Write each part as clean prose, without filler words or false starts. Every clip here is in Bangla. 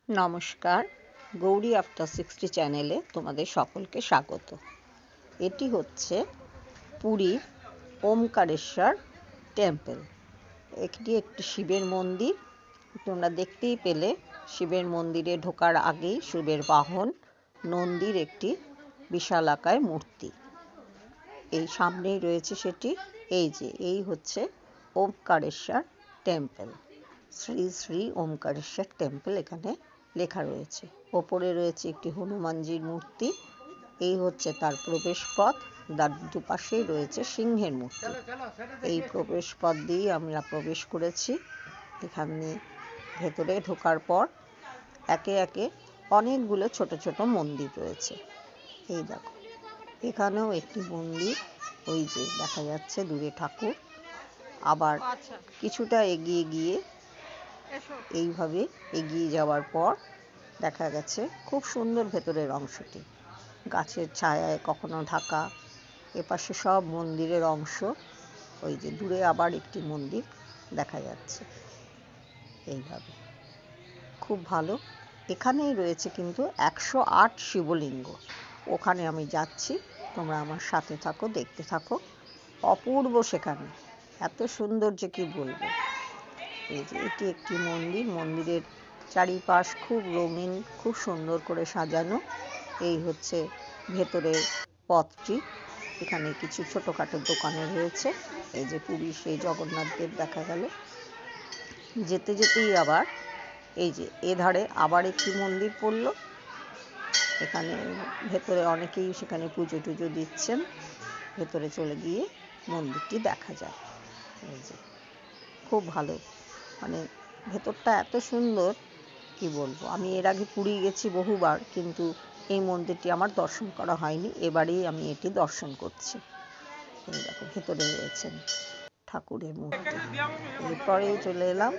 নমস্কার, গৌরী আফটার 60 চ্যানেলে তোমাদের সকলকে স্বাগত। এটি হচ্ছে পুরীর ওমকারেশ্বর টেম্পল। এটি একটি শিবের মন্দির। তোমরা দেখতেই পেলে শিবের মন্দিরে ঢোকার আগেই শিবের বাহন নন্দীর একটি বিশালাকায় মূর্তি। এই সামনেই রয়েছে সেটি। এই হচ্ছে ওমকারেশ্বর টেম্পল। শ্রী শ্রী ওমকারেশ্বর টেম্পল এখানে লেখা রয়েছে। ওপরে রয়েছে একটি হনুমানজির মূর্তি। এই হচ্ছে তার প্রবেশ পথ। তার দুপাশেই রয়েছে সিংহের মূর্তি। এই প্রবেশ পথ দিয়েই আমরা প্রবেশ করেছি। এখানে ভেতরে ঢোকার পর একে একে অনেকগুলো ছোট ছোট মন্দির রয়েছে। এই দেখো, এখানেও একটি মন্দির, ওই যে দেখা যাচ্ছে দূরে ঠাকুর। আবার কিছুটা এগিয়ে গিয়ে এইভাবে এগিয়ে যাওয়ার পর দেখা গেছে খুব সুন্দর ভেতরের অংশটি, গাছের ছায়ায় কখনো ঢাকা। এপাশে সব মন্দিরের অংশ। ওই যে দূরে আবার একটি মন্দির দেখা যাচ্ছে। এইভাবে খুব ভালো। এখানেই রয়েছে কিন্তু 108 শিবলিঙ্গ। ওখানে আমি যাচ্ছি, তোমরা আমার সাথে থাকো, দেখতে থাকো। অপূর্ব সেখানে, এত সুন্দর যে কি বলবো। এই যে এটি একটি মন্দির। মন্দিরের চারিপাশ খুব রঙিন, খুব সুন্দর করে সাজানো। এই হচ্ছে ভেতরের পথটি। এখানে কিছু ছোটোখাটো দোকানে রয়েছে। এই যে পুরী সেই জগন্নাথ দেব দেখা গেল। যেতে যেতেই আবার এই যে এধারে আবার একটি মন্দির পড়ল। এখানে ভেতরে অনেকেই সেখানে পুজো টুজো দিচ্ছেন। ভেতরে চলে গিয়ে মন্দিরটি দেখা যায়। এই যে খুব ভালো, মানে ভেতরটা এত সুন্দর কি বলবো। আমি এর আগে পুরী গেছি বহুবার, কিন্তু এই মন্দিরটি আমার দর্শন করা হয়নি। এবারেই আমি এটি দর্শন করছি। এই দেখো ভেতরে রয়েছেন ঠাকুরের মূর্তি। এরপরে চলে এলাম,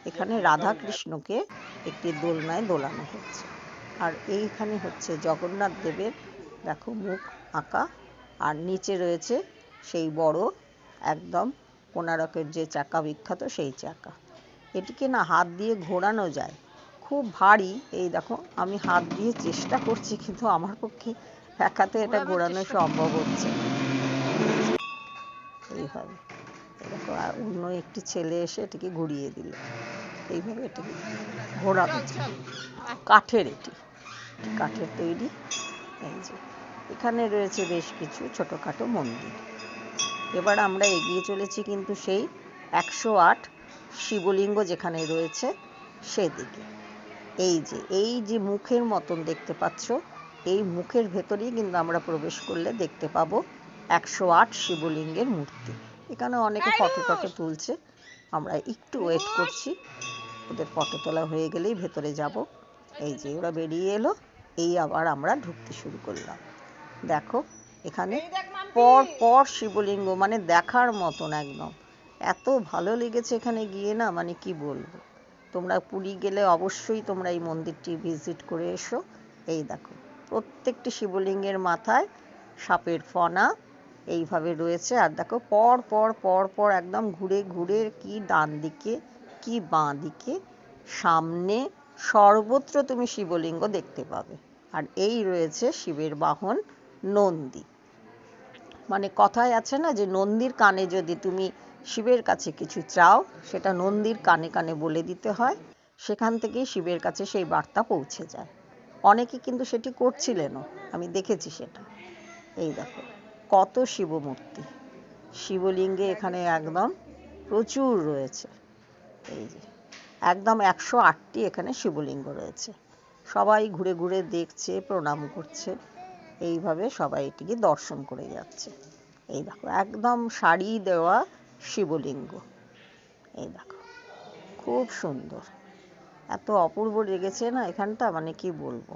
এখানে রাধা কৃষ্ণকে একটি দোলনায় দোলানো হচ্ছে। আর এইখানে হচ্ছে জগন্নাথ দেবের দেখো মুখ আঁকা। আর নিচে রয়েছে সেই বড় একদম কোণারকের যে চাকা বিখ্যাত, সেই চাকা। এটিকে না হাত দিয়ে ঘোরানো যায়, খুব ভারী। এই দেখো আমি হাত দিয়ে চেষ্টা করছি, কিন্তু আমার পক্ষে একাতে এটা ঘোরানো সম্ভব হচ্ছে না। এইভাবে দেখো, আর অন্য একটি ছেলে এসে এটিকে ঘুরিয়ে দিল। এইভাবে এটিকে ঘোরানো যায়। কাঠের, এটি কাঠের তৈরি। এই যে এখানে রয়েছে বেশ কিছু ছোটোখাটো মন্দির। এবার আমরা এগিয়ে চলেছি কিন্তু সেই 108 শিবলিঙ্গ যেখানে রয়েছে সেদিকে। এই যে মুখের মতন দেখতে পাচ্ছ, এই মুখের ভেতরেই কিন্তু আমরা প্রবেশ করলে দেখতে পাবো 108 শিবলিঙ্গের মূর্তি। এখানে অনেকে ফটো টটো তুলছে। আমরা একটু ওয়েট করছি, ওদের ফটো তোলা হয়ে গেলেই ভেতরে যাব। এই যে ওরা বেরিয়ে এলো, এই আবার আমরা ঢুকতে শুরু করলাম। দেখো এখানে পর পর শিবলিঙ্গ, মানে দেখার মতন একদম। এত ভালো লেগেছে এখানে গিয়ে, না মানে কি বলবো। তোমরা পুরী গেলে অবশ্যই তোমরা এই মন্দিরটি ভিজিট করে এসো। এই দেখো প্রত্যেকটি শিবলিঙ্গের মাথায় সাপের ফনা এইভাবে রয়েছে। আর দেখো পর পর পর পর একদম ঘুরে ঘুরে, কি ডান দিকে কি বাঁ দিকে সামনে সর্বত্র তুমি শিবলিঙ্গ দেখতে পাবে। আর এই রয়েছে শিবের বাহন নন্দী। মানে কথায় আছে না যে নন্দীর কানে যদি তুমি শিবের কাছে কিছু চাও, সেটা নন্দীর কানে কানে বলে দিতে হয়। সেখান থেকেই শিবের কাছে সেই বার্তা পৌঁছে যায়। অনেকে কিন্তু সেটি করছিলেনও, আমি দেখেছি সেটা। এই দেখো কত শিবমূর্তি, শিবলিঙ্গে এখানে একদম প্রচুর রয়েছে। এই যে একদম 108টি এখানে শিবলিঙ্গ রয়েছে। সবাই ঘুরে ঘুরে দেখছে, প্রণাম করছে। এইভাবে সবাই এটিকে দর্শন করে যাচ্ছে। এই দেখো একদম সারি দেওয়া শিবলিঙ্গ। এই দেখো খুব সুন্দর, এত অপূর্ব লেগেছে না এখানটা, মানে কি বলবো।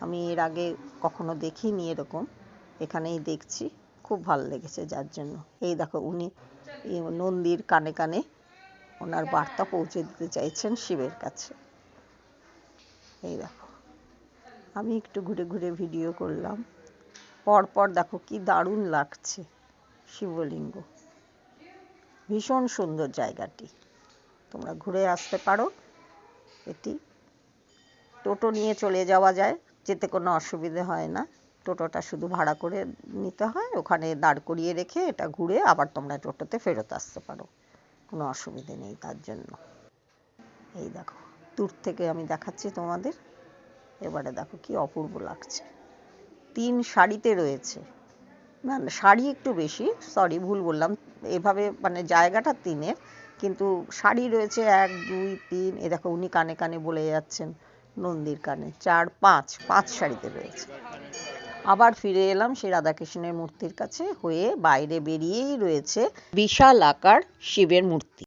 আমি এর আগে কখনো দেখিনি এরকম, এখানেই দেখছি, খুব ভালো লেগেছে যার জন্য। এই দেখো উনি নন্দীর কানে কানে ওনার বার্তা পৌঁছে দিতে চাইছেন শিবের কাছে। এই দেখো আমি একটু ঘুরে ঘুরে ভিডিও করলাম। পরপর দেখো কি দারুণ লাগছে শিবলিঙ্গ। ভীষণ সুন্দর জায়গাটি, তোমরা ঘুরে আসতে পারো। এটি টোটো নিয়ে চলে যাওয়া যায়, যেতে কোনো অসুবিধে হয় না। টোটোটা শুধু ভাড়া করে নিতে হয়, ওখানে দাঁড় করিয়ে রেখে এটা ঘুরে আবার তোমরা টোটোতে ফেরত আসতে পারো, কোনো অসুবিধে নেই তার জন্য। এই দেখো দূর থেকে আমি দেখাচ্ছি তোমাদের, এবারে দেখো কি অপূর্ব লাগছে। 3 সারিতে রয়েছে, না না সারি একটু বেশি, সরি ভুল বললাম, এভাবে মানে জায়গাটা 3-এর, কিন্তু সারি রয়েছে 1 2 3, এ দেখো উনি কানে কানে বলে যাচ্ছেন নন্দীর কানে, 4 5 সারিতে রয়েছে। আবার ফিরে এলাম সেই রাধাকৃষ্ণের মূর্তির কাছে, হয়ে বাইরে বেরিয়েই রয়েছে বিশাল আকার শিবের মূর্তি।